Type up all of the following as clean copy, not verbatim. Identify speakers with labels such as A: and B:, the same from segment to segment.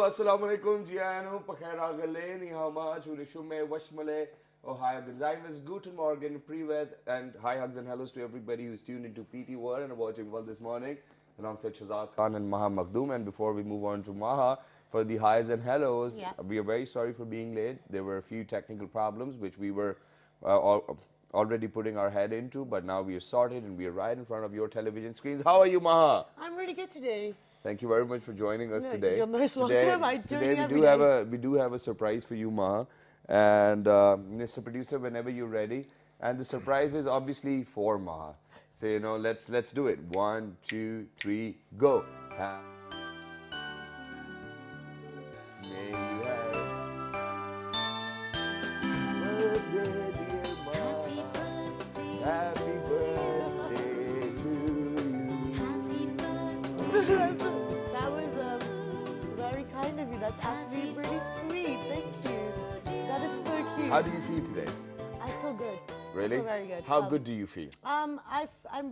A: assalamu alaikum, Giano, Pakera Galeni, Hama, Churishume, Washmale, Ohio Gonzalez, Guten Morgen, Privet, and hi hugs and hellos to everybody who's tuned into PT World and watching World this morning. And I'm Said Shazad Khan and Maha Makhdoom. And before we move on to Maha, for the highs and hellos, we are very sorry for being late. There were a few technical problems which we were already putting our head into, but now we are sorted and we are right in front of your television screens. How are you, Maha?
B: I'm really good today.
A: Thank you very much for joining us today.
B: You're most welcome.
A: Today we do have a surprise for you, Maha. And Mr. Producer, whenever you're ready. And the surprise is obviously for Maha. So, you know, let's do it. 1, 2, 3, go. May you have birthday, dear Maha. Happy birthday to you.
B: That was very kind of you. That's actually really sweet. Thank you. That is so cute.
A: How do you feel today?
B: I feel good.
A: Really?
B: I feel very good.
A: How good do you feel?
B: I'm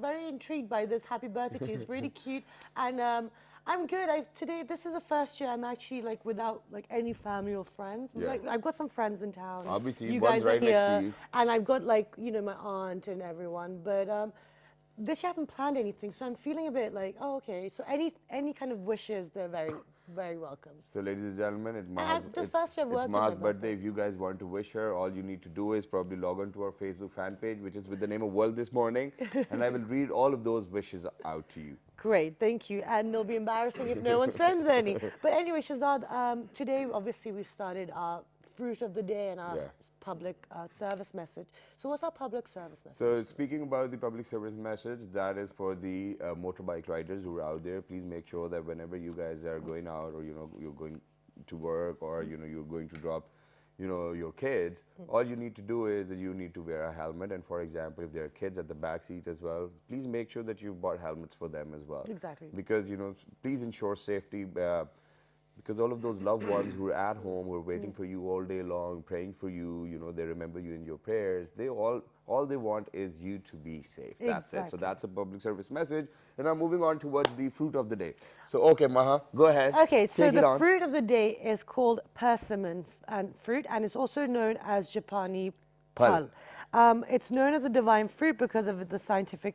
B: very intrigued by this happy birthday to you. It's really cute, and I'm good. Today this is the first year I'm actually like without like any family or friends.
A: Yeah.
B: Like I've got some friends in town.
A: Obviously,
B: you
A: one's
B: guys are
A: right
B: here,
A: next to you.
B: and I've got like my aunt and everyone, but this year I haven't planned anything, so I'm feeling a bit like, oh, okay. So any kind of wishes, they're very welcome.
A: So, ladies and gentlemen, it's
B: Maha's
A: Maha's birthday. If you guys want to wish her, all you need to do is probably log on to our Facebook fan page, which is with the name of World This Morning, and I will read all of those wishes out to you.
B: Great, thank you. And it'll be embarrassing if no one sends any. But anyway, Shazad, today obviously we started our fruit of the day and our public service message. So what's our public service message?
A: So speaking about the public service message, that is for the motorbike riders who are out there. Please make sure that whenever you guys are going out, or you're going to work, or you're going to drop your kids, all you need to do is that you need to wear a helmet. And for example, if there are kids at the back seat as well, please make sure that you've bought helmets for them as well.
B: Exactly.
A: Because please ensure safety. Because all of those loved ones who are at home, who are waiting for you all day long, praying for you, they remember you in your prayers. They all they want is you to be safe. That's it. So that's a public service message. And now moving on towards the fruit of the day. So okay, Maha, go ahead.
B: Okay, so the fruit of the day is called persimmon fruit, and it's also known as Japani pal. It's known as a divine fruit because of the scientific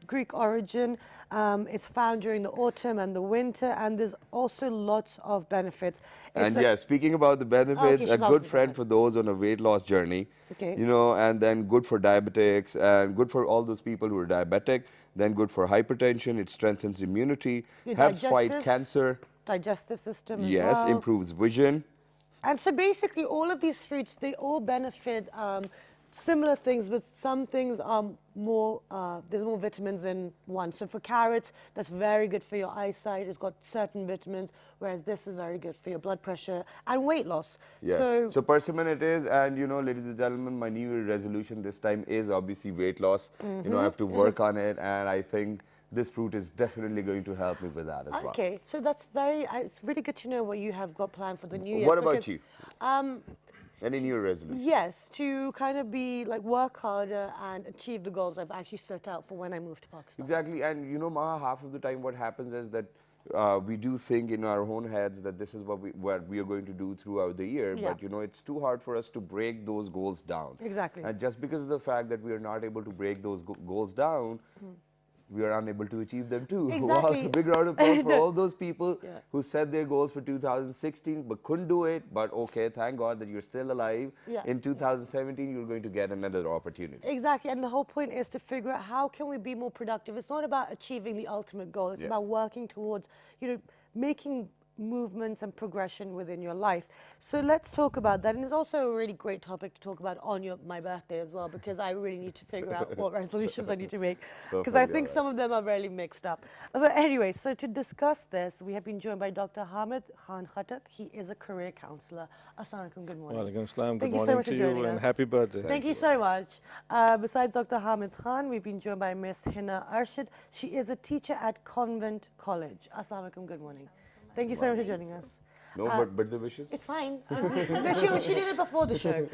B: Greek origin. It's found during the autumn and the winter, and there's also lots of benefits.
A: Speaking about the benefits, a good friend for those on a weight loss journey, and then good for diabetics, and good for all those people who are diabetic, then good for hypertension. It strengthens immunity, helps fight cancer.
B: Digestive system
A: Yes, improves vision.
B: And so basically all of these fruits, they all benefit similar things, but some things are more, there's more vitamins in one. So for carrots, that's very good for your eyesight. It's got certain vitamins, whereas this is very good for your blood pressure and weight loss.
A: Yeah. So persimmon it is, and ladies and gentlemen, my New Year resolution this time is obviously weight loss. I have to work on it, and I think this fruit is definitely going to help me with that as well.
B: Okay, so that's it's really good to know what you have got planned for the New Year.
A: What about you? Any New Year resolution?
B: Yes, to kind of work harder and achieve the goals I've actually set out for when I moved to Pakistan.
A: Exactly, and Maha, half of the time what happens is that we do think in our own heads that this is what we are going to do throughout the year, but it's too hard for us to break those goals down.
B: Exactly.
A: And just because of the fact that we are not able to break those goals down, we are unable to achieve them too.
B: Exactly.
A: Wow, so big round of applause for all those people who set their goals for 2016 but couldn't do it. But okay, thank God that you're still alive. In 2017, you're going to get another opportunity.
B: Exactly, and the whole point is to figure out how can we be more productive. It's not about achieving the ultimate goal. It's about working towards, making movements and progression within your life. So let's talk about that. And it's also a really great topic to talk about on my birthday as well, because I really need to figure out what resolutions I need to make, because I think some of them are really mixed up. But anyway, so to discuss this, we have been joined by Dr. Hamid Khan Khattak. He is a career counselor. Assalamu alaikum, good morning.
C: Walaikum assalam, good
B: Thank you so
C: morning
B: much
C: to
B: for
C: you
B: joining
C: and
B: us.
C: happy birthday.
B: Thank you so much. Besides Dr. Hamid Khan, we've been joined by Miss Hina Arshid. She is a teacher at Convent College. Assalamu alaikum, good morning. Thank you so much for joining us.
A: No birthday wishes?
B: It's fine. She did it before the show.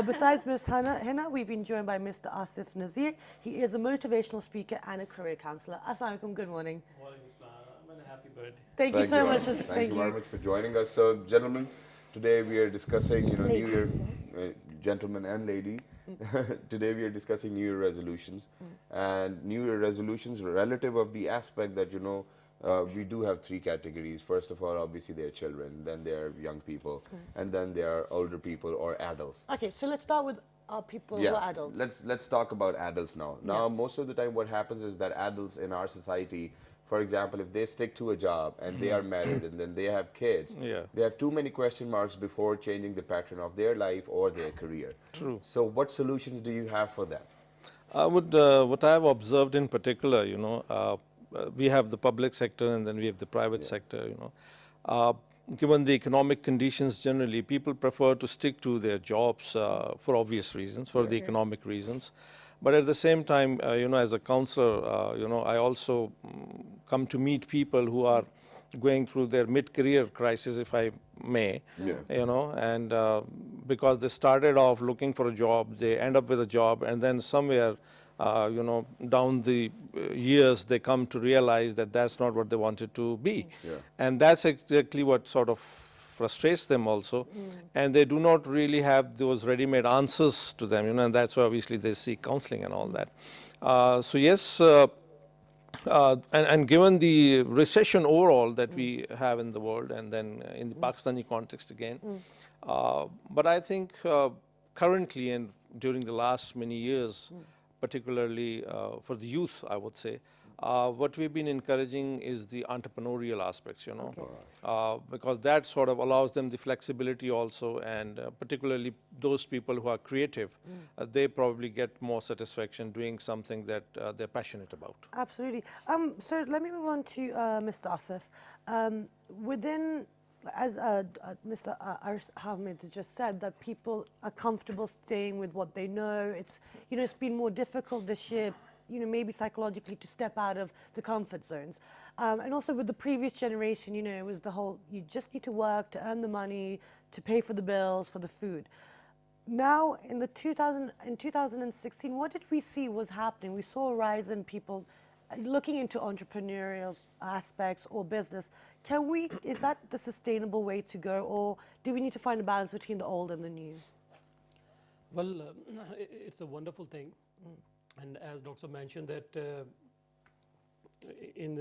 B: Besides Ms. Hina, we've been joined by Mr. Asif Nazir. He is a motivational speaker and a career counsellor. Assalamu alaikum, good morning.
C: and a happy birthday.
B: Thank you so much.
A: Thank you very much for joining us. So, gentlemen, today we are discussing, New Year, gentlemen and ladies. Today we are discussing New Year resolutions, and New Year resolutions relative of the aspect that we do have three categories. First of all, obviously, they are children, then they are young people, and then they are older people or adults.
B: Okay, so let's start with people who are adults.
A: Let's talk about adults now. Now, most of the time, what happens is that adults in our society, for example, if they stick to a job and they are married and then they have kids, they have too many question marks before changing the pattern of their life or their career.
D: True.
A: So, what solutions do you have for them?
D: I would, what I have observed in particular, we have the public sector and then we have the private sector, given the economic conditions generally, people prefer to stick to their jobs for obvious reasons, for the economic reasons. But at the same time, as a counselor, I also come to meet people who are going through their mid-career crisis, if I may, and because they started off looking for a job, they end up with a job, and then somewhere, down the years, they come to realize that that's not what they wanted to be. And that's exactly what sort of frustrates them also, and they do not really have those ready-made answers to them, and that's why obviously they seek counseling and all that. So yes, and given the recession overall that we have in the world, and then in the Pakistani context again, but I think currently and during the last many years, particularly for the youth, I would say, what we've been encouraging is the entrepreneurial aspects, because that sort of allows them the flexibility also, and particularly those people who are creative, they probably get more satisfaction doing something that they're passionate about.
B: Absolutely. So let me move on to Mr. Asif. Within, as Mr. Ahmed has just said, that people are comfortable staying with what they know. It's, it's been more difficult this year, maybe psychologically, to step out of the comfort zones. And also with the previous generation, it was the whole, you just need to work to earn the money, to pay for the bills, for the food. Now, in 2016, what did we see was happening? We saw a rise in people looking into entrepreneurial aspects or business. Is that the sustainable way to go, or do we need to find a balance between the old and the new?
C: Well, it's a wonderful thing. And as Dr. mentioned, that in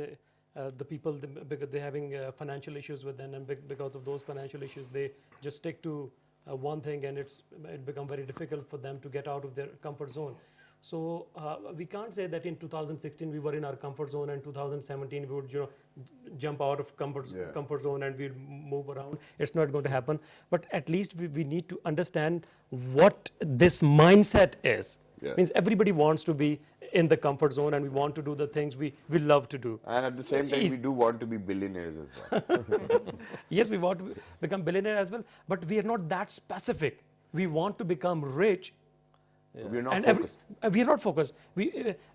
C: the people, because they're having financial issues with them, and because of those financial issues, they just stick to one thing, and it become very difficult for them to get out of their comfort zone. So we can't say that in 2016 we were in our comfort zone, and 2017 we would jump out of comfort zone and we'd move around. It's not going to happen. But at least we need to understand what this mindset is. Means everybody wants to be in the comfort zone, and we want to do the things we love to do.
A: And at the same time, we do want to be billionaires as well.
C: Yes, we want to become billionaire as well, but we are not that specific. We want to become rich.
A: We are not focused.
C: We are not focused.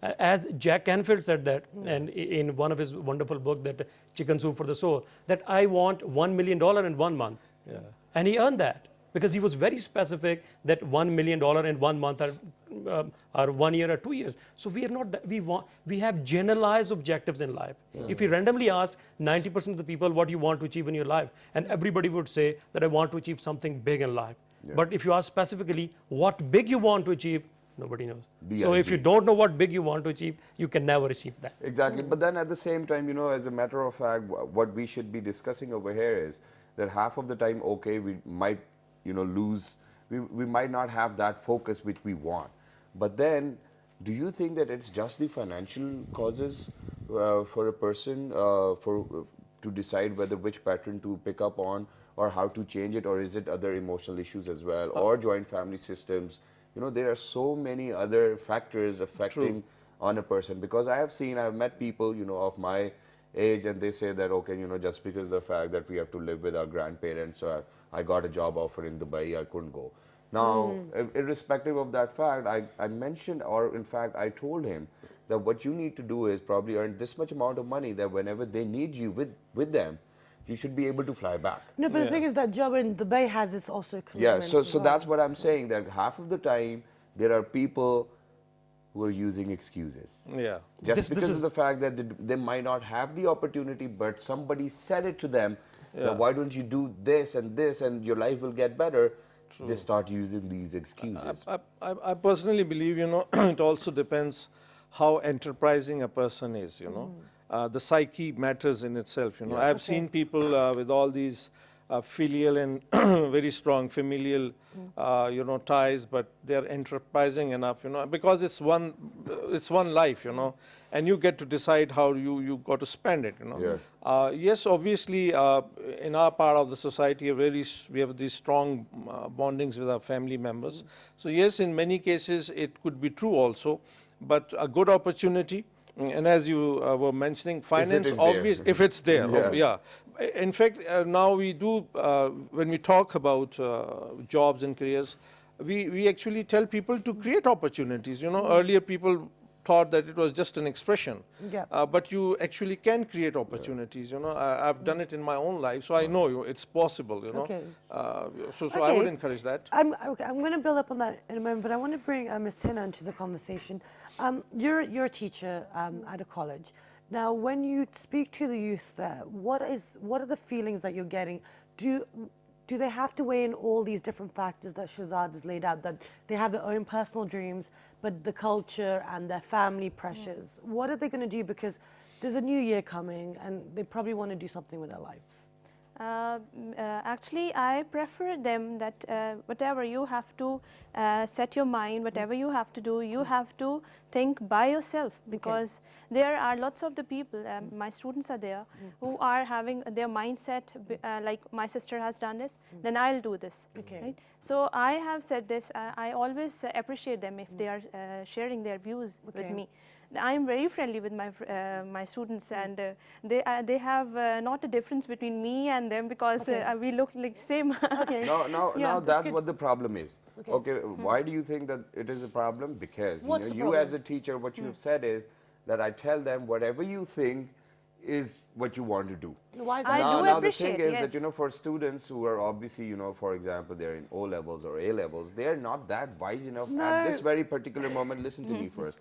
C: As Jack Canfield said that, and in one of his wonderful book, that Chicken Soup for the Soul, that I want $1 million in 1 month. And he earned that because he was very specific that $1 million in 1 month or 1 year or 2 years. So we are not that, we have generalized objectives in life. If you randomly ask 90% of the people what you want to achieve in your life, and everybody would say that I want to achieve something big in life. But if you ask specifically what big you want to achieve, nobody knows. So if you don't know what big you want to achieve, you can never achieve that.
A: Exactly. But then at the same time, as a matter of fact, what we should be discussing over here is that half of the time, okay, we might, lose, we might not have that focus which we want. But then, do you think that it's just the financial causes for a person to decide whether which pattern to pick up on, or how to change it, or is it other emotional issues as well, or joint family systems? There are so many other factors affecting on a person, because I've met people, of my age, and they say that, okay, just because of the fact that we have to live with our grandparents, so I got a job offer in Dubai, I couldn't go. Now, irrespective of that fact, I mentioned, or in fact, I told him that what you need to do is probably earn this much amount of money that whenever they need you with them, you should be able to fly back.
B: No, but the thing is that job in Dubai has its also commitments.
A: Yeah, so that's what I'm saying, that half of the time there are people who are using excuses.
D: Yeah.
A: Just
C: This
A: because
C: is-
A: of the fact that they might not have the opportunity, but somebody said it to them, that why don't you do this and your life will get better, they start using these excuses.
D: I personally believe, you know, it also depends how enterprising a person is, you know. The psyche matters in itself, you know. I've seen people with all these filial and very strong familial, you know, ties, but they're enterprising enough, you know, because it's one life, you know, and you get to decide how you got to spend it, you know. Yes, obviously, in our part of the society, we have these strong bondings with our family members. So yes, in many cases, it could be true also, but a good opportunity. And as you were mentioning, finance,
A: is there.
D: obvious, if it's there, yeah. In fact, now we do, when we talk about jobs and careers, we actually tell people to create opportunities. You know, earlier people thought that it was just an expression, but you actually can create opportunities. You know, I've done it in my own life, so I know it's possible. You know, so I would encourage that.
B: I'm going to build up on that in a moment, but I want to bring Ms. Tina into the conversation. You're a teacher at a college. Now, when you speak to the youth there, what are the feelings that you're getting? Do they have to weigh in all these different factors that Shahzad has laid out, that they have their own personal dreams, but the culture and their family pressures? What are they going to do? Because there's a new year coming and they probably want to do something with their lives.
E: Actually, I prefer them that whatever you have to set your mind, whatever you have to do, you have to think by yourself, because there are lots of the people, my students are there, who are having their mindset like my sister has done this, then I'll do this. Right? So I have said this, I always appreciate them if they are sharing their views with me. I am very friendly with my students, and they have not a difference between me and them, because we look like same.
A: Now that's what the problem is. Okay, why do you think that it is a problem? Because you as a teacher, what you have said is that I tell them whatever you think is what you want to do.
B: Why is
E: I
B: that?
E: do
A: Now the
E: appreciate,
A: thing is
E: yes.
A: that for students who are obviously for example they're in O levels or A levels, they're not that wise enough at this very particular moment. Listen to me first.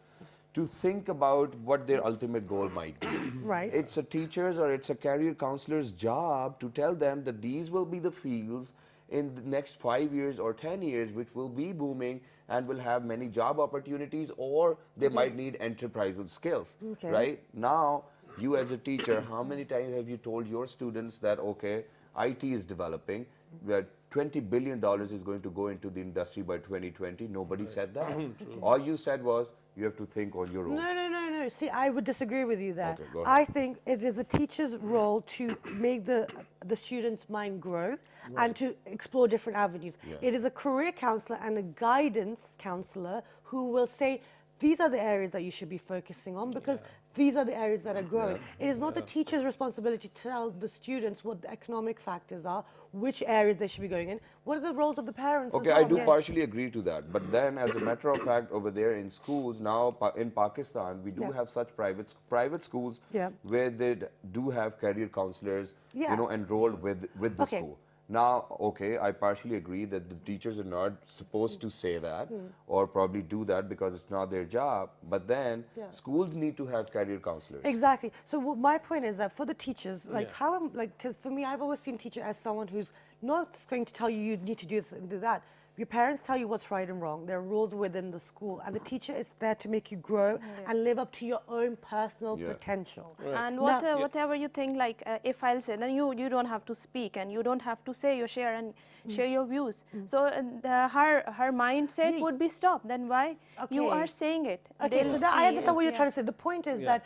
A: To think about what their ultimate goal might be.
B: Right.
A: It's a teacher's or it's a career counselor's job to tell them that these will be the fields in the next 5 years or 10 years which will be booming and will have many job opportunities, or they might need enterprisal skills. Right? Now, you as a teacher, how many times have you told your students that, okay, IT is developing, where $20 billion is going to go into the industry by 2020? Nobody said that. All you said was, you have to think on your own.
B: No. See, I would disagree with you there.
A: Okay, go ahead.
B: I think it is a teacher's role to make the student's mind grow and to explore different avenues. It is a career counselor and a guidance counselor who will say, these are the areas that you should be focusing on, because these are the areas that are growing. It is not the teacher's responsibility to tell the students what the economic factors are, which areas they should be going in. What are the roles of the parents
A: Okay,
B: as well?
A: I do partially agree to that. But then, as a matter of fact, over there in schools, now in Pakistan, we do have such private schools where they do have career counselors, enrolled with the school. Now, okay, I partially agree that the teachers are not supposed to say that or probably do that because it's not their job. But then schools need to have career counselors.
B: Exactly. So my point is that for the teachers, because for me, I've always seen teacher as someone who's not going to tell you you need to do this and do that. Your parents tell you what's right and wrong. There are rules within the school, and the teacher is there to make you grow and live up to your own personal potential.
E: And whatever you think, like if I'll say, then you don't have to speak, and you don't have to say your share and share your views. So her mindset would be stopped. Then why you are saying it?
B: Okay, so I understand what you're trying to say. The point is that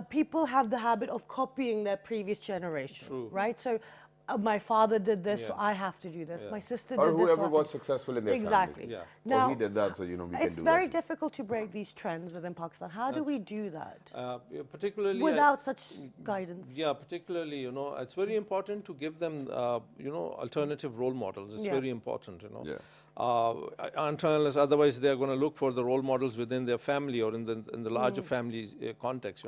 B: people have the habit of copying their previous generation, right? So my father did this, so I have to do this. My sister did this.
A: Or whoever was successful in their
B: family.
A: family.
B: Now,
A: or he did that, so we can do that.
B: It's very difficult to break these trends within Pakistan. How do we do that?
D: Particularly
B: without such guidance?
D: Yeah, particularly, it's very important to give them, alternative role models. It's very important, unless otherwise they're going to look for the role models within their family or in the larger family context,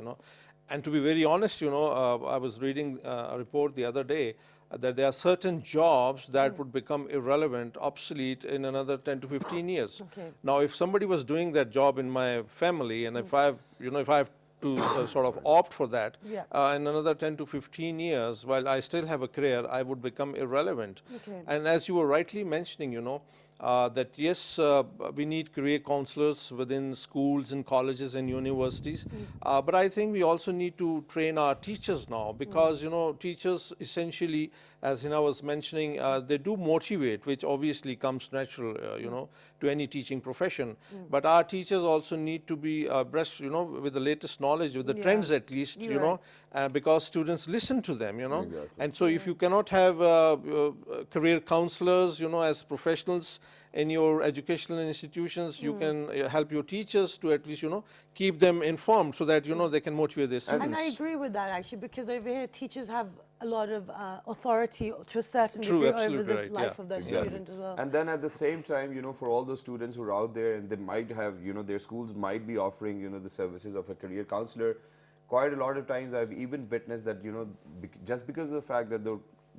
D: And to be very honest, I was reading a report the other day. that there are certain jobs that would become irrelevant, obsolete in another 10 to 15 years.
B: Okay.
D: Now, if somebody was doing that job in my family, and if I have to sort of opt for that,
B: Yeah.
D: in another 10 to 15 years, while I still have a career, I would become irrelevant.
B: Okay.
D: And as you were rightly mentioning, that yes, we need career counselors within schools and colleges and universities. But I think we also need to train our teachers now, because teachers essentially, as Hina was mentioning, they do motivate, which obviously comes natural, to any teaching profession. But our teachers also need to be abreast, with the latest knowledge, with the
B: Yeah.
D: trends at least,
B: You're right.
D: because students listen to them,
A: Exactly.
D: And so if you cannot have career counselors, as professionals in your educational institutions, you can help your teachers to at least, keep them informed so that, they can motivate their students.
B: And I agree with that actually, because over here teachers have a lot of authority to a certain
D: True,
B: degree over
D: absolutely
B: the
D: right,
B: life
D: yeah.
B: of their
A: Exactly.
B: student as well.
A: And then at the same time, for all those students who are out there and they might have, their schools might be offering, the services of a career counselor. Quite a lot of times I've even witnessed that, just because of the fact that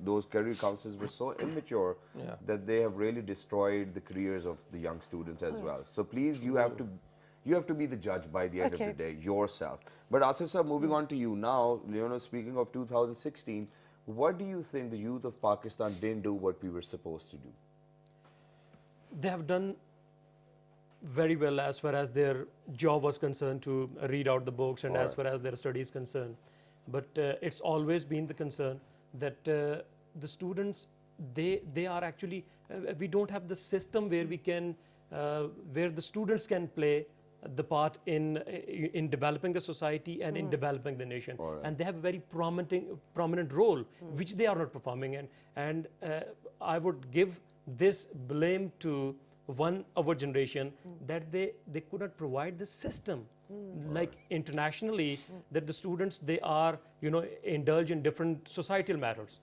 A: those career counselors were so immature
D: Yeah.
A: that they have really destroyed the careers of the young students as well. So please, you have to be the judge by the end of
B: Okay.
A: the day yourself. But Asif sir, moving on to you now, speaking of 2016, what do you think the youth of Pakistan didn't do what we were supposed to do?
C: They have done very well as far as their job was concerned, to read out the books, and as far as their studies concerned. But it's always been the concern that the students, they are actually, we don't have the system where we can, where the students can play the part in developing the society and in developing the nation. And they have a very prominent role, which they are not performing. And I would give this blame to our generation, that they could not provide the system. Like internationally, that the students, they are, indulge in different societal matters.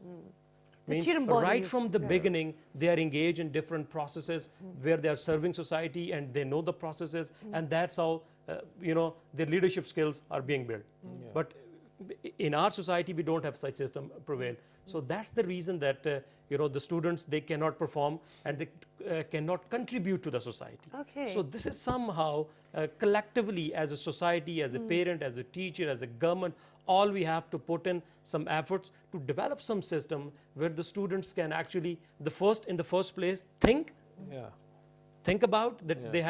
B: The
C: Means
B: student
C: right
B: bodies,
C: from the beginning, they are engaged in different processes where they are serving society, and they know the processes, and that's how their leadership skills are being built. But in our society, we don't have such system prevail. So that's the reason that the students, they cannot perform, and they cannot contribute to the society.
B: Okay.
C: So this is somehow collectively, as a society, as a parent, as a teacher, as a government, all we have to put in some efforts to develop some system where the students can actually, in the first place, think about that they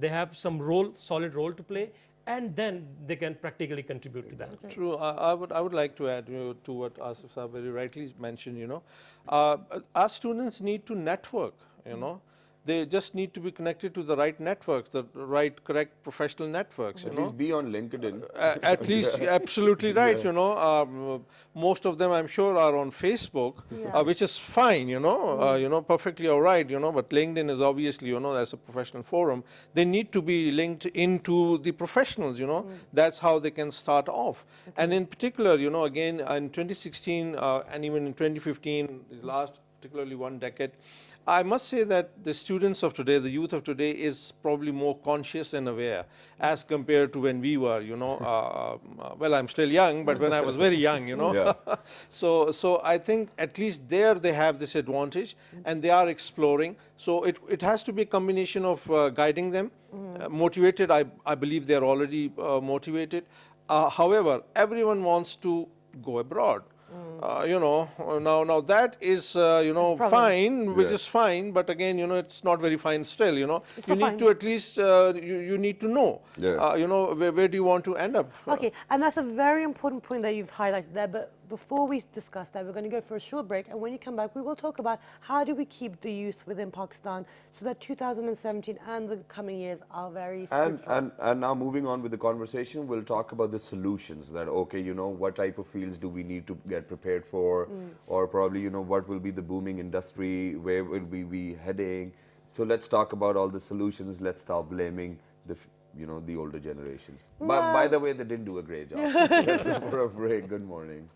C: have some solid role to play, and then they can practically contribute to that.
D: True. I would like to add to what Asif Sahab very rightly mentioned. Our students need to network. They just need to be connected to the right networks, the right, correct professional networks.
A: At least be on LinkedIn.
D: At least, absolutely right. Most of them, I'm sure, are on Facebook, which is fine. Perfectly all right. But LinkedIn is obviously, as a professional forum, they need to be linked into the professionals. That's how they can start off. And in particular, again in 2016 and even in 2015, this last particularly one decade, I must say that the students of today, the youth of today, is probably more conscious and aware as compared to when we were, well, I'm still young, but when I was very young,
A: Yeah.
D: So I think at least there they have this advantage, and they are exploring. So it has to be a combination of guiding them, motivated. I believe they are already motivated. However, everyone wants to go abroad. Now that is, fine, which is fine, but again, it's not very fine still, You need to at least, you need to know, where do you want to end up?
B: Okay, and that's a very important point that you've highlighted there. But before we discuss that, we're going to go for a short break. And when you come back, we will talk about how do we keep the youth within Pakistan so that 2017 and the coming years are very fruitful.
A: And now moving on with the conversation, we'll talk about the solutions that, okay, what type of fields do we need to get prepared for, or probably, what will be the booming industry, where will we be heading. So let's talk about all the solutions. Let's stop blaming the older generations. By the way, they didn't do a great job. Let's go for a break. Good morning.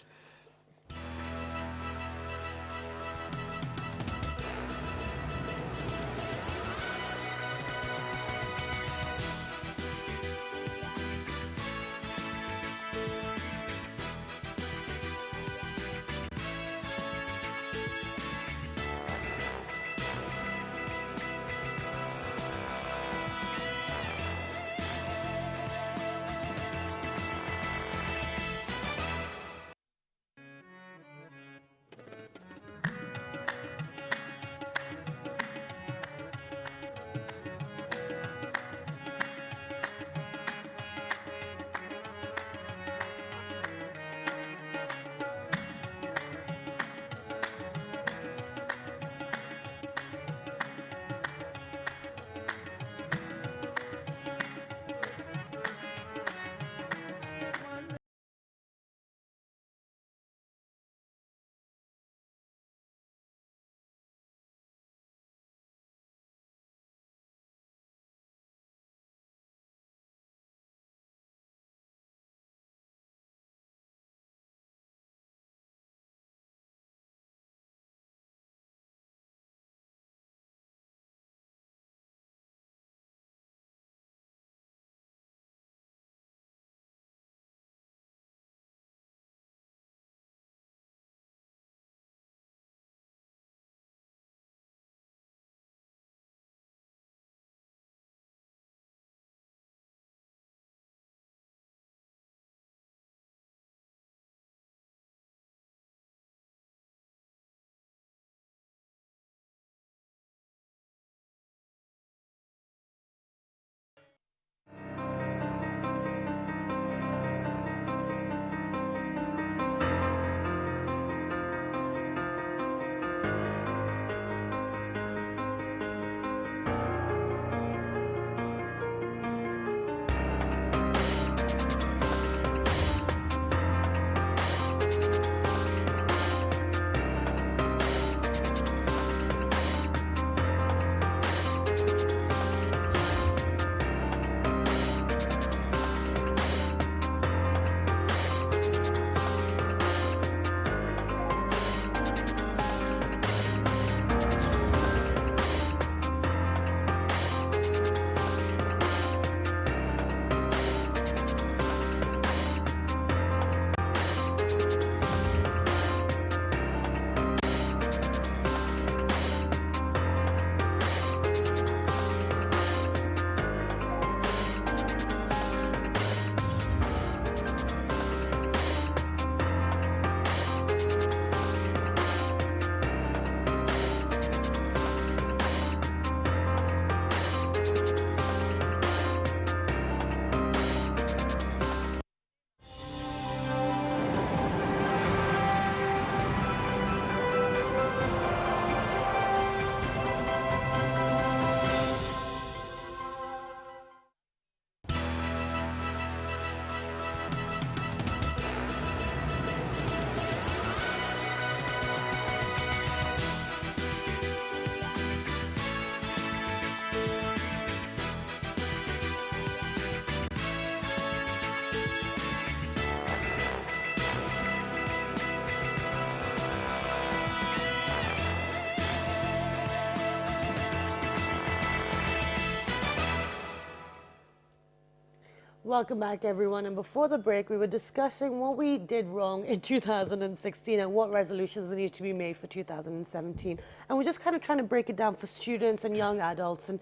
B: Welcome back, everyone. And before the break, we were discussing what we did wrong in 2016 and what resolutions need to be made for 2017. And we're just kind of trying to break it down for students and young adults, and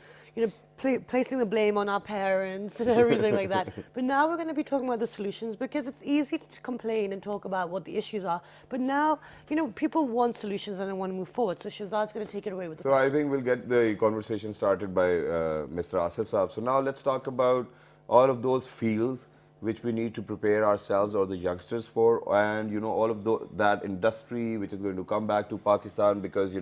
B: placing the blame on our parents and everything like that. But now we're going to be talking about the solutions, because it's easy to complain and talk about what the issues are. But now, people want solutions and they want to move forward. So Shahzad's going to take it away with the
A: So I think we'll get the conversation started by Mr. Asif Saab. So now let's talk about all of those fields which we need to prepare ourselves or the youngsters for, and all of that industry which is going to come back to Pakistan, because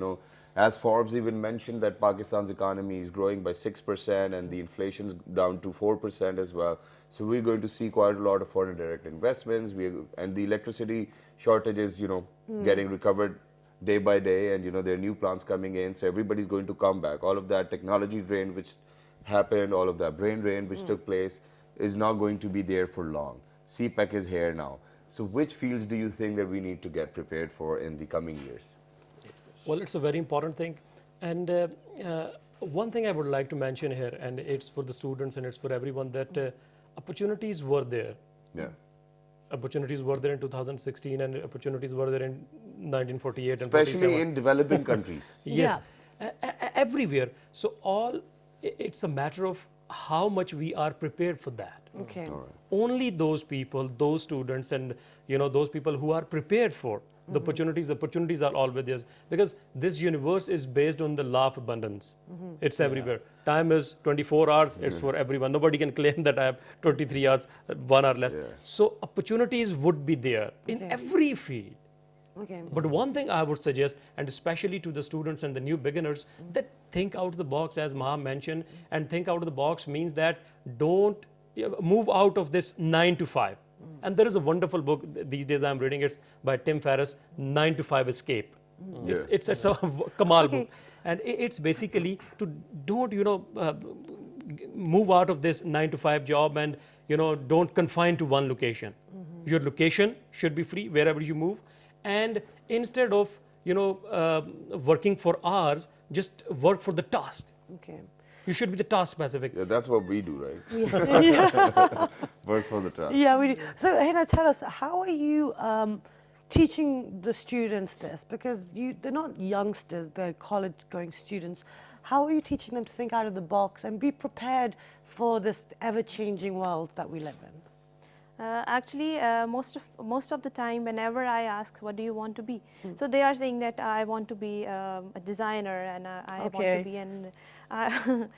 A: as Forbes even mentioned that Pakistan's economy is growing by 6% and the inflation's down to 4% as well. So we're going to see quite a lot of foreign direct investments, and the electricity shortage is getting recovered day by day, and there are new plants coming in, so everybody's going to come back. All of that technology drain which happened, all of that brain drain which took place is not going to be there for long. CPEC is here now. So which fields do you think that we need to get prepared for in the coming years?
C: Well, it's a very important thing. And one thing I would like to mention here, and it's for the students and it's for everyone, that opportunities were there.
A: Yeah.
C: Opportunities were there in 2016 and opportunities were there in 1948 and
A: Especially
C: 47.
A: in developing countries.
C: Yes, everywhere. So it's a matter of how much we are prepared for that.
B: Okay.
C: Only those people, those students, and those people who are prepared for the opportunities are always there, because this universe is based on the law of abundance. It's everywhere. Time is 24 hours. It's for everyone. Nobody can claim that I have 23 hours, 1 hour less. So opportunities would be there in every field.
B: Okay.
C: But one thing I would suggest, and especially to the students and the new beginners, that think out of the box, as Maha mentioned. And think out of the box means that don't move out of this 9 to 5. And there is a wonderful book these days I'm reading. It's by Tim Ferriss, 9 to 5 Escape. It's a Kamal book. And it's basically to don't move out of this 9 to 5 job, and don't confine to one location. Your location should be free wherever you move. And instead of working for hours, just work for the task.
B: Okay.
C: You should be the task specific.
A: Yeah, that's what we do, right? Work for the task.
B: Yeah, we do. So, Hina, tell us, how are you teaching the students this? Because they're not youngsters, they're college-going students. How are you teaching them to think out of the box and be prepared for this ever-changing world that we live in?
E: Actually, most of the time, whenever I ask, what do you want to be? So they are saying that I want to be a designer, and I want to be an...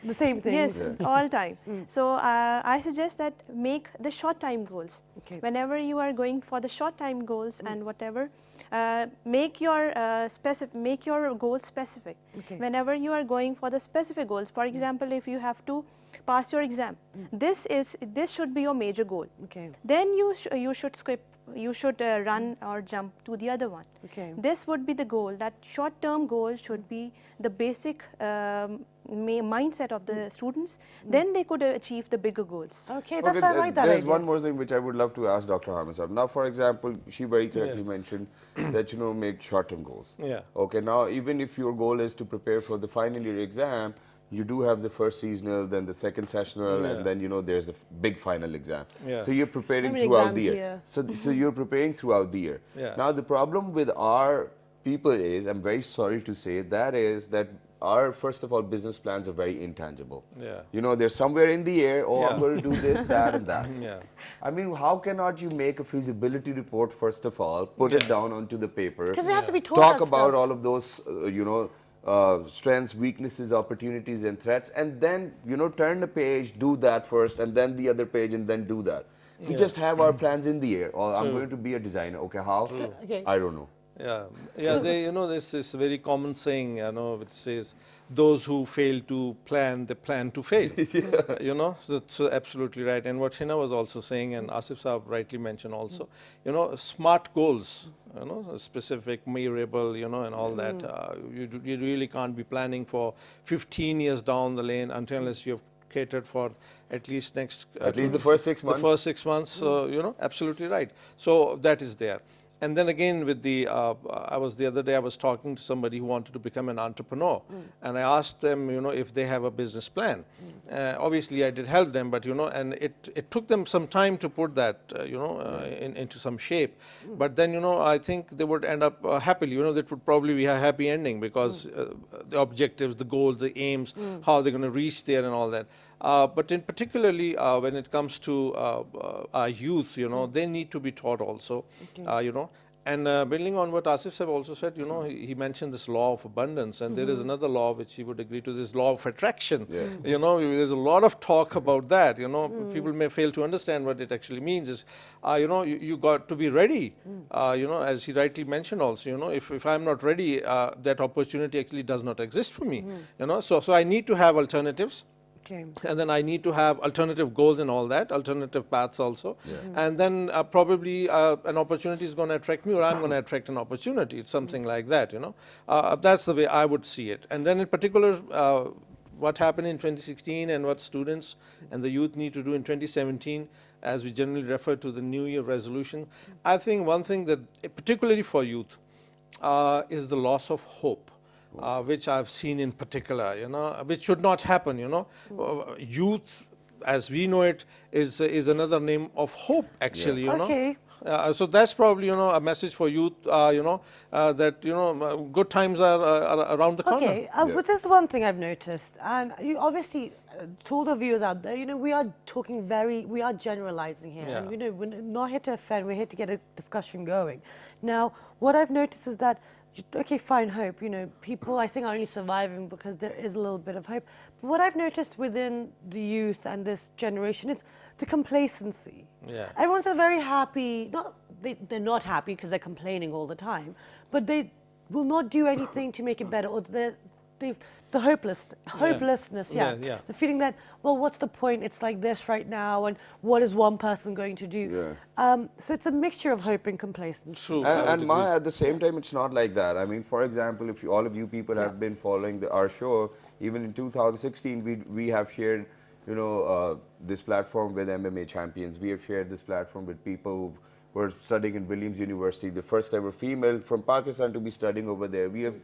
B: the same thing.
E: Yes, all time. So I suggest that make the short time goals.
B: Okay.
E: Whenever you are going for the short time goals and whatever, make your goals specific.
B: Okay.
E: Whenever you are going for the specific goals, for example, if you have to pass your exam, this should be your major goal.
B: Okay.
E: Then you should skip. You should run or jump to the other one.
B: Okay.
E: This would be the goal. That short-term goal should be the basic mindset of the students. Then they could achieve the bigger goals.
B: Okay, I like that
A: There's
B: idea.
A: one more thing which I would love to ask Dr. Hamid Saab. Now, for example, she very correctly mentioned that make short-term goals.
D: Yeah.
A: Okay, now even if your goal is to prepare for the final year exam, you do have the first seasonal, then the second sessional, and then there's a big final exam.
D: Yeah.
A: So you're preparing
B: many
A: throughout the
B: exams,
A: year. So you're preparing throughout the year.
D: Yeah.
A: Now the problem with our people is, I'm very sorry to say, that our, first of all, business plans are very intangible.
D: Yeah.
A: They're somewhere in the air. Oh, I'm going to do this, that, and that.
D: Yeah.
A: I mean, how cannot you make a feasibility report, first of all, put it down onto the paper,
B: Because they have to be taught
A: talk
B: that
A: about
B: stuff.
A: all of those, strengths, weaknesses, opportunities, and threats, and then, turn the page, do that first, and then the other page, and then do that. We just have our plans in the air. Or I'm going to be a designer. Okay, how?
B: Okay.
A: I don't know.
D: Yeah. This is a very common saying, which says, those who fail to plan, they plan to fail. So absolutely right. And what Hina was also saying, and Asif Saab rightly mentioned also, smart goals, specific, measurable, and all that. You really can't be planning for 15 years down the lane unless you've catered for at least next...
A: At least the first 6 months.
D: The first 6 months, absolutely right. So that is there. And then again with the, the other day I was talking to somebody who wanted to become an entrepreneur, and I asked them, if they have a business plan. Obviously I did help them, but and it took them some time to put that, into some shape. But then, I think they would end up happily, that would probably be a happy ending, because the objectives, the goals, the aims, how they're going to reach there and all that. But in particularly when it comes to our youth, they need to be taught also, And building on what Asif Sahib also said, he mentioned this law of abundance, and there is another law which he would agree to, this law of attraction. There's a lot of talk about that. People may fail to understand what it actually means. Is you got to be ready. As he rightly mentioned also, if I'm not ready, that opportunity actually does not exist for me. So I need to have alternatives. And then I need to have alternative goals and all that, alternative paths also. And then probably an opportunity is going to attract me, or I'm going to attract an opportunity. It's something like that, That's the way I would see it. And then in particular, what happened in 2016 and what students and the youth need to do in 2017, as we generally refer to the New Year resolution, I think one thing that, particularly for youth, is the loss of hope. Which I've seen in particular, which should not happen, Youth, as we know it, is another name of hope, actually,
B: Okay.
D: So that's probably, a message for youth, that, good times are around the corner.
B: Okay, but there's one thing I've noticed, and you obviously, to all the viewers out there, we are talking we are generalizing here.
D: Yeah.
B: And, we're not here to offend, we're here to get a discussion going. Now, what I've noticed is that, okay, fine, hope, people I think are only surviving because there is a little bit of hope. But what I've noticed within the youth and this generation is the complacency.
D: Yeah.
B: Everyone's so very happy, they're not happy because they're complaining all the time, but they will not do anything to make it better, or the hopelessness,
D: Yeah.
B: the feeling that, well, what's the point? It's like this right now, and what is one person going to do? So it's a mixture of hope and complacency.
D: True.
A: And at the same time, it's not like that. I mean, for example, if all of you people have been following our show, even in 2016, we have shared, this platform with MMA champions. We have shared this platform with people who were studying in Williams University, the first ever female from Pakistan to be studying over there. We have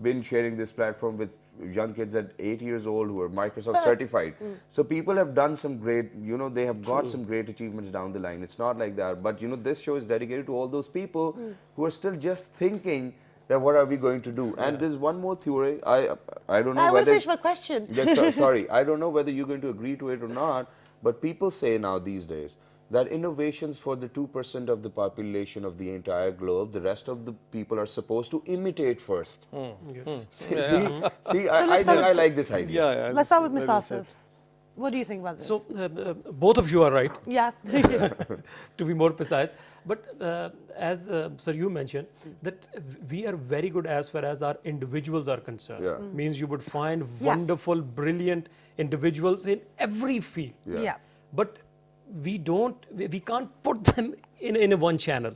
A: been sharing this platform with young kids at 8 years old who are Microsoft certified. So people have done some great, they have got some great achievements down the line. It's not like that. But, this show is dedicated to all those people who are still just thinking that what are we going to do? And there's one more theory. I don't know
B: I
A: whether...
B: want to finish my question.
A: Yes, sorry. I don't know whether you're going to agree to it or not, but people say now these days that innovations for the 2% of the population of the entire globe, the rest of the people are supposed to imitate first.
C: Yes.
A: See, I like this idea.
D: Yeah.
B: Let's start with Ms. Asif. What do you think about this?
C: So both of you are right,
B: yeah.
C: to be more precise. But as sir, you mentioned that we are very good as far as our individuals are concerned.
A: Yeah.
C: Means you would find wonderful, brilliant individuals in every field.
B: Yeah.
C: But we can't put them in a one channel.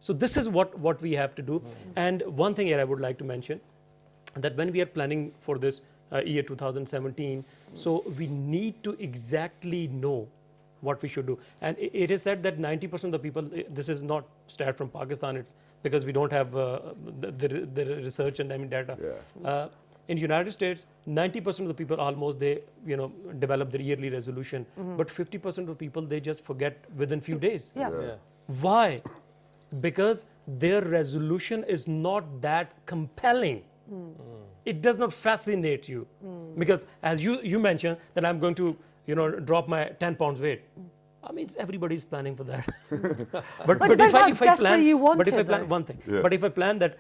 C: So this is what we have to do. And one thing here I would like to mention, that when we are planning for this year 2017, so we need to exactly know what we should do. And it is said that 90% of the people, this is not stat from Pakistan, it's because we don't have the research and data.
A: Yeah.
C: In United States, 90% of the people almost they develop their yearly resolution, but 50% of the people they just forget within few days.
B: Yeah.
C: Why? Because their resolution is not that compelling. It does not fascinate you, because as you mentioned that I'm going to drop my 10 pounds weight. I mean, everybody's planning for that. but if I plan one thing, but if I plan that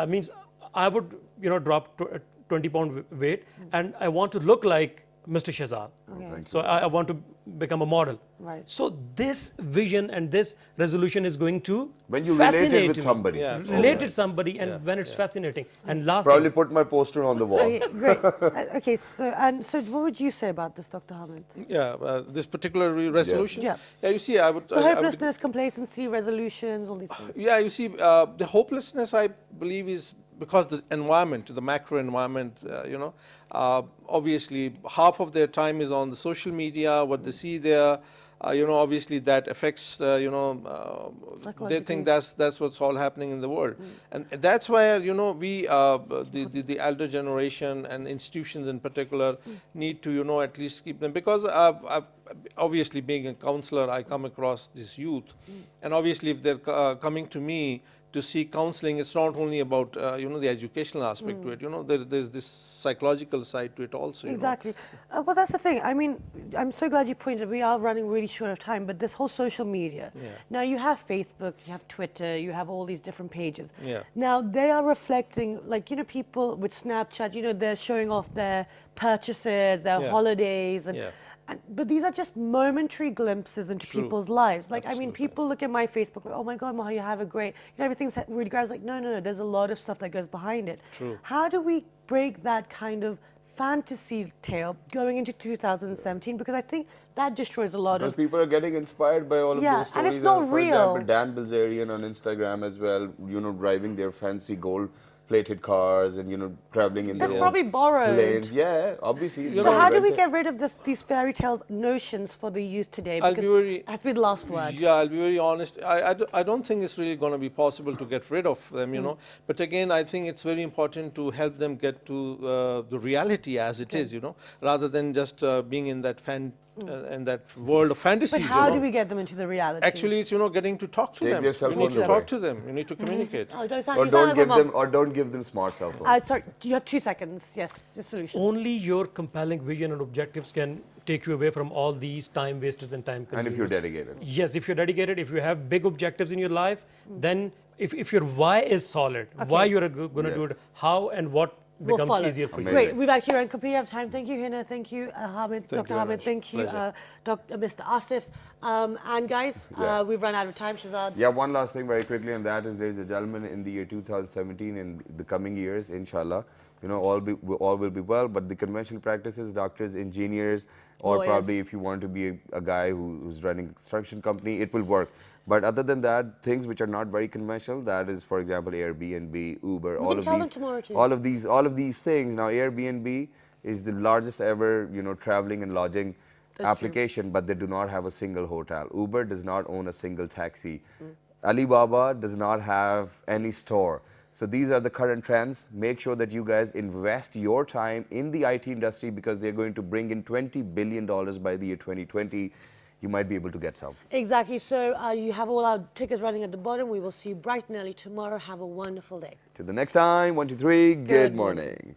C: means I would drop 20 pound weight, and I want to look like Mr. Shahzad.
B: Okay.
C: So I want to become a model.
B: Right.
C: So this vision and this resolution is going to
A: When you
C: fascinate
A: relate it with
C: me.
A: somebody.
D: Yeah.
C: Related somebody, and when it's fascinating. And last
A: Probably
C: thing,
A: put my poster on the wall.
B: Okay, great. Okay, so what would you say about this, Dr. Hamid?
D: Yeah, this particular resolution.
B: Yeah.
D: You see, I would.
B: The hopelessness, complacency, resolutions, all these things.
D: Yeah, you see, the hopelessness, I believe, is because the environment, the macro environment, obviously half of their time is on the social media, what they see there, you know, obviously that affects, you know, they think that's what's all happening in the world. And that's why, you know, we, the elder generation and institutions in particular need to, you know, at least keep them, because I've obviously being a counselor, I come across this youth, and obviously if they're coming to me to seek counseling, it's not only about, you know, the educational aspect to it, you know, there's this psychological side to it also.
B: Exactly. Well, that's the thing. I mean, I'm so glad you pointed, we are running really short of time, but this whole social media.
D: Yeah.
B: Now you have Facebook, you have Twitter, you have all these different pages.
D: Yeah.
B: Now they are reflecting, like, you know, people with Snapchat, you know, they're showing off their purchases, their
D: Yeah.
B: holidays, and,
D: Yeah.
B: but these are just momentary glimpses into
D: True.
B: people's lives. Like, I mean,
D: Absolutely.
B: people look at my Facebook, like, oh my God, Maha, you have a great, you know, everything's really great. I was like, no, there's a lot of stuff that goes behind it.
D: True.
B: How do we break that kind of fantasy tale going into 2017? Because I think that destroys a lot
A: Because
B: of.
A: people are getting inspired by all of
B: Yeah,
A: those
B: and
A: stories.
B: it's not
A: For
B: real.
A: example, Dan Bilzerian on Instagram as well, you know, driving their fancy gold-plated cars and, you know, traveling in
B: That's
A: their
B: probably
A: own
B: borrowed.
A: planes. Yeah, obviously.
B: So how do we get rid of these fairy tales notions for the youth today?
D: I'll
B: Because
D: be very-
B: that's been the last word.
D: Yeah, I'll be very honest. I don't think it's really going to be possible to get rid of them, you know. But again, I think it's very important to help them get to the reality as it is, you know, rather than just being in that in that world of fantasies.
B: But how
D: you know.
B: do we get them into the reality?
D: Actually, it's, you know, getting to talk to
A: Take
D: them.
A: their cell
D: You need
A: phones
D: to
A: away.
D: talk to them. You need to communicate.
B: Oh, don't sound,
A: Or
B: you sound like my mom.
A: don't give them smart cell phones.
B: Sorry, you have 2 seconds. Yes, your solution.
C: Only your compelling vision and objectives can take you away from all these time wasters and time consumers.
A: And if you're dedicated.
C: Yes, if you're dedicated, if you have big objectives in your life, then if your why is solid, why you're going to
A: Yeah.
C: do it, how and what
B: We'll
C: becomes
B: follow.
C: easier for you.
B: Great, we've actually run completely out of time. Thank you, Hina. Thank you, Hamid,
D: Thank
B: Dr.
D: you very
B: Hamid.
D: much.
B: Thank you,
D: Pleasure.
B: Mr. Asif. And guys,
A: Yeah.
B: we've run out of time. Shazad.
A: Yeah, one last thing very quickly, and that is there's a gentleman in the year 2017 in the coming years, inshallah. You know, all will be well, but the conventional practices, doctors, engineers, or
B: Lawyers.
A: probably if you want to be a guy who's running a construction company, it will work. But other than that, things which are not very conventional, that is, for example, Airbnb, Uber,
B: We
A: all
B: can
A: of
B: tell them
A: these,
B: tomorrow too.
A: all of these things. Now, Airbnb is the largest ever, you know, traveling and lodging
B: That's
A: application, but they do not have a single hotel. Uber does not own a single taxi. Alibaba does not have any store. So these are the current trends. Make sure that you guys invest your time in the IT industry because they're going to bring in $20 billion by the year 2020. You might be able to get some.
B: Exactly. So you have all our tickets running at the bottom. We will see you bright and early tomorrow. Have a wonderful day.
A: Till the next time, 1, 2, 3, good morning.